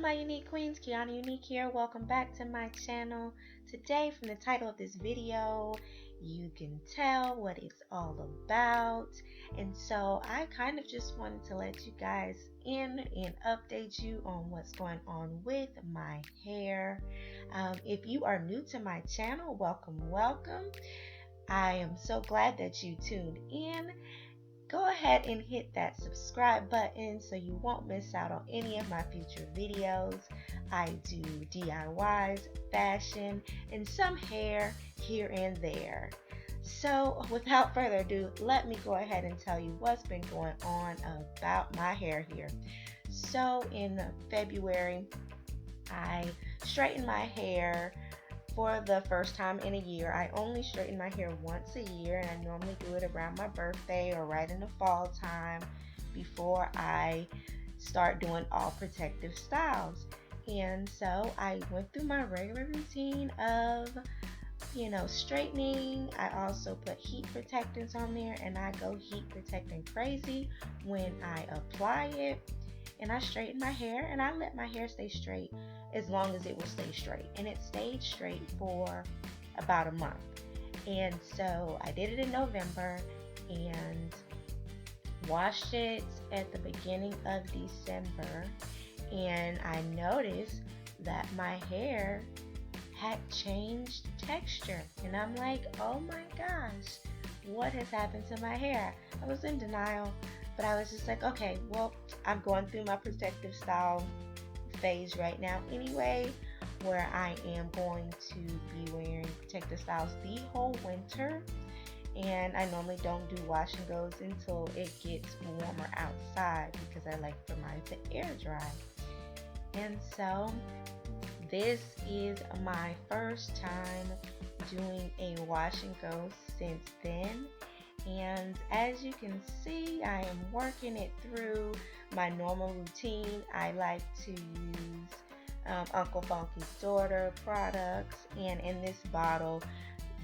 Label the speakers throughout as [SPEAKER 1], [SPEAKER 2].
[SPEAKER 1] my unique queens, Quiana Unique here. Welcome back to my channel. Today, from the title of this video, you can tell what it's all about. And so I kind of just wanted to let you guys in and update you on what's going on with my hair. If you are new to my channel, welcome. I am so glad that you tuned in. Go ahead and hit that subscribe button so you won't miss out on any of my future videos. I do DIYs, fashion, and some hair here and there. So without further ado, let me go ahead and tell you what's been going on about my hair here. So in February, I straightened my hair for the first time in a year. I only straighten my hair once a year, and I normally do it around my birthday or right in the fall time before I start doing all protective styles. And so I went through my regular routine of, straightening. I also put heat protectants on there, and I go heat protecting crazy when I apply it. And I straighten my hair, and I let my hair stay straight as long as it will stay straight. And it stayed straight for about a month. And so I did it in November and washed it at the beginning of December. And I noticed that my hair had changed texture. And I'm like, oh my gosh, what has happened to my hair? I was in denial. But I was just like, okay, well, I'm going through my protective style phase right now anyway, where I am going to be wearing protective styles the whole winter. And I normally don't do wash and goes until it gets warmer outside because I like for mine to air dry. And so this is my first time doing a wash and go since then. And as you can see, I am working it through my normal routine. I like to use Uncle Funky's Daughter products. And in this bottle,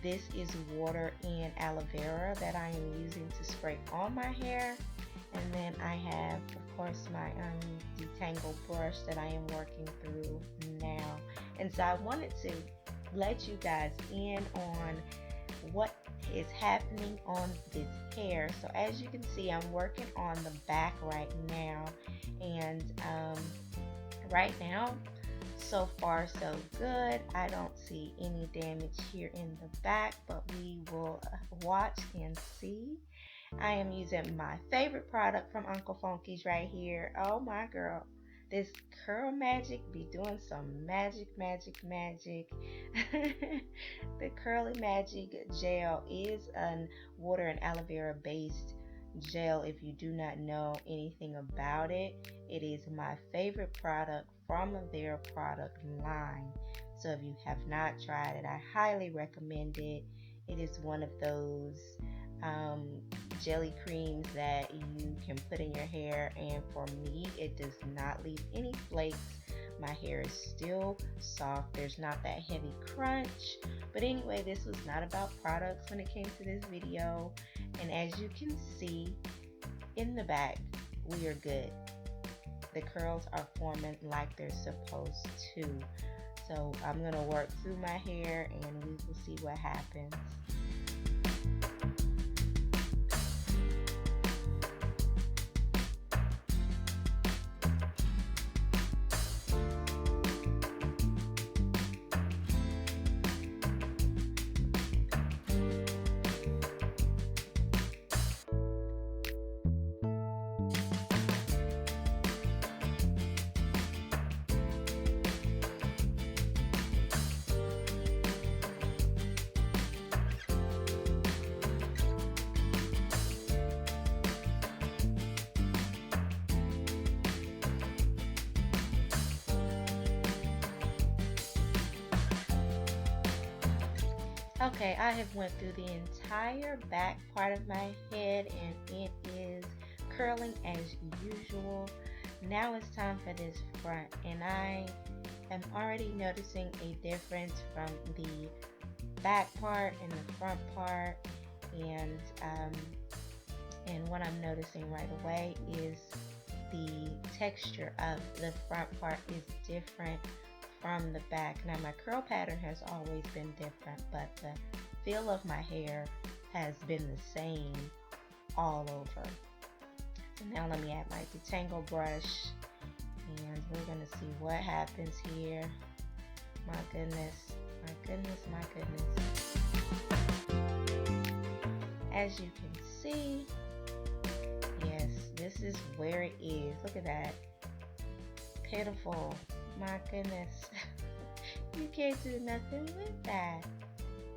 [SPEAKER 1] this is water and aloe vera that I am using to spray on my hair. And then I have, of course, my detangle brush that I am working through now. And so I wanted to let you guys in on what is happening on this hair. So as you can see, I'm working on the back right now, and right now, so far so good. I don't see any damage here in the back, but we will watch and see. I am using my favorite product from Uncle Funky's right here. Oh my girl, this Curl Magic be doing some magic. The Curly Magic gel is a water and aloe vera based gel. If you do not know anything about it, it is my favorite product from their product line. So if you have not tried it, I highly recommend it. It is one of those jelly creams that you can put in your hair, and for me, it does not leave any flakes. My hair is still soft. There's not that heavy crunch. But anyway, this was not about products when it came to this video. And as you can see in the back, we are good. The curls are forming like they're supposed to. So I'm going to work through my hair and we will see what happens. Okay, I have went through the entire back part of my head and it is curling as usual. Now it's time for this front, and I am already noticing a difference from the back part and the front part, and what I'm noticing right away is the texture of the front part is different from the back. Now my curl pattern has always been different, but the feel of my hair has been the same all over. So now let me add my detangle brush, and we're gonna see what happens here. My goodness, my goodness, my goodness. As you can see, yes, this is where it is. Look at that. Pitiful. My goodness. You can't do nothing with that.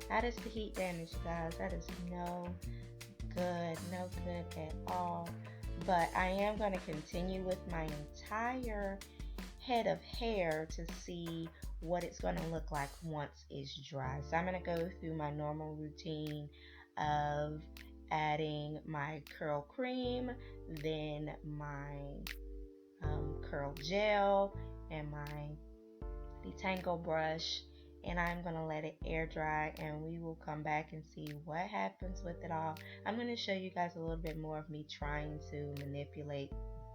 [SPEAKER 1] That is the heat damage, you guys. That is no good at all. But I am going to continue with my entire head of hair to see what it's going to look like once it's dry. So I'm going to go through my normal routine of adding my curl cream, then my curl gel, and my detangle brush, and I'm going to let it air dry, and we will come back and see what happens with it all. I'm going to show you guys a little bit more of me trying to manipulate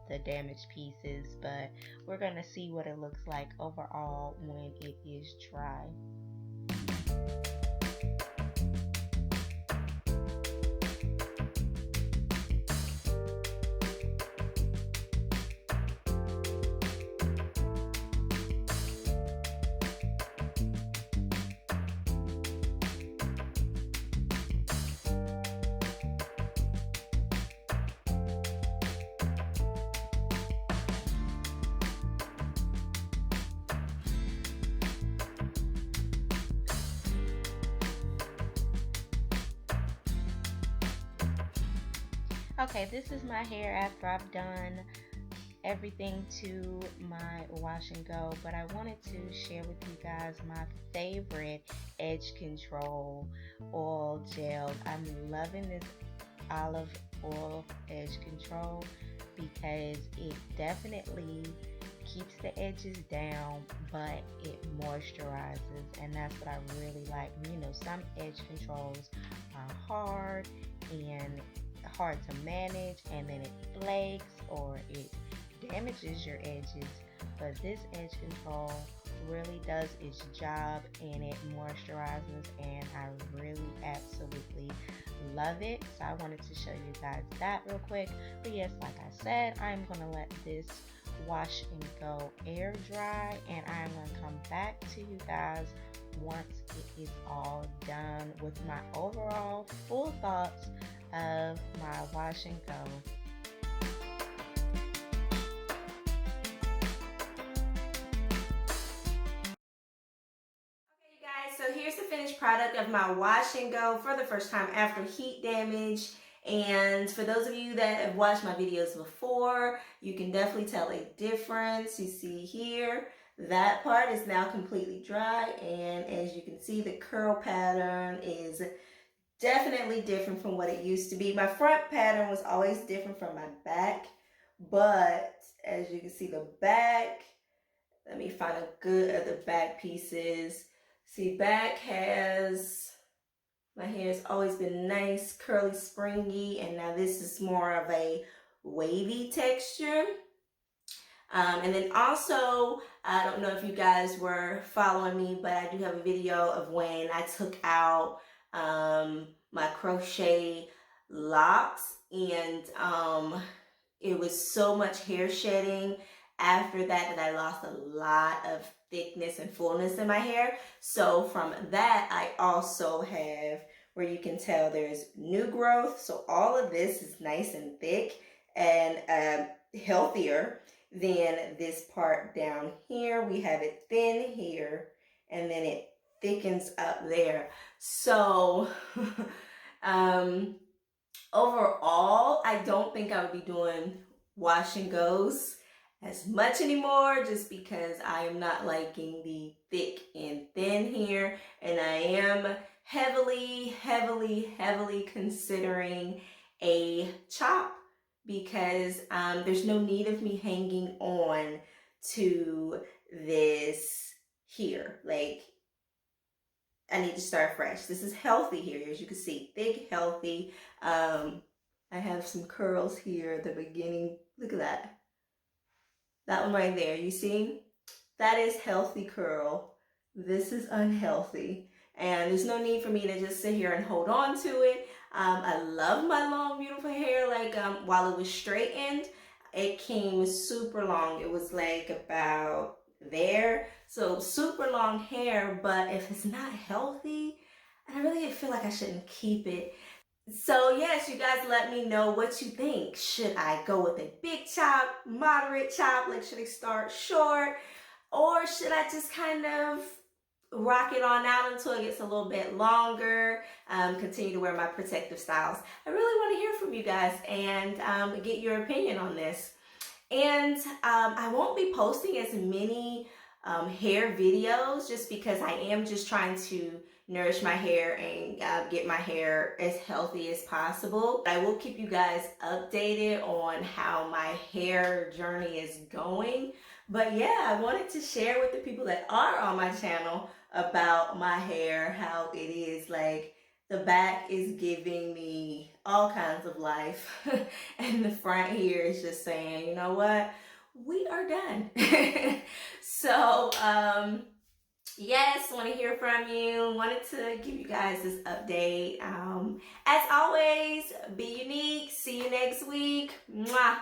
[SPEAKER 1] the damaged pieces, but we're going to see what it looks like overall when it is dry. Okay, this is my hair after I've done everything to my wash and go, but I wanted to share with you guys my favorite edge control oil gel. I'm loving this olive oil edge control because it definitely keeps the edges down, but it moisturizes, and that's what I really like. You know, some edge controls are hard and hard to manage, and then it flakes or it damages your edges, but this edge control really does its job, and it moisturizes, and I really absolutely love it. So I wanted to show you guys that real quick. But yes, like I said, I'm gonna let this wash and go air dry, and I'm gonna come back to you guys once it is all done with my overall full thoughts of my wash and go. Okay, you guys, so here's the finished product of my wash and go for the first time after heat damage. And for those of you that have watched my videos before, you can definitely tell a difference. You see here, that part is now completely dry, and as you can see, the curl pattern is definitely different from what it used to be. My front pattern was always different from my back, but as you can see, the back, let me find a good of the back pieces. See, back has, my hair has always been nice, curly, springy, and now this is more of a wavy texture. And then also, I don't know if you guys were following me, but I do have a video of when I took out my crochet locks, and it was so much hair shedding after that that I lost a lot of thickness and fullness in my hair. So from that, I also have where you can tell there's new growth. So all of this is nice and thick and healthier than this part down here. We have it thin here, and then it thickens up there. So overall, I don't think I would be doing wash and goes as much anymore, just because I am not liking the thick and thin here, and I am heavily considering a chop, because there's no need of me hanging on to this here. Like, I need to start fresh. This is healthy here, as you can see, thick, healthy. I have some curls here at the beginning. Look at that.
[SPEAKER 2] That one right there, you see? That is healthy curl. This is unhealthy. And there's no need for me to just sit here and hold on to it. I love my long, beautiful hair. Like while it was straightened, it came super long. It was like about there. So super long hair, but if it's not healthy, and I really feel like I shouldn't keep it. So yes, you guys let me know what you think. Should I go with a big chop, moderate chop? Like should I start short? Or should I just kind of rock it on out until it gets a little bit longer, continue to wear my protective styles? I really want to hear from you guys and get your opinion on this. And I won't be posting as many hair videos just because I am just trying to nourish my hair and get my hair as healthy as possible. I will keep you guys updated on how my hair journey is going. But yeah, I wanted to share with the people that are on my channel about my hair, how it is. Like the back is giving me all kinds of life. And the front here is just saying, you know what? We are done. So, yes, want to hear from you. Wanted to give you guys this update. As always, be unique. See you next week. Mwah.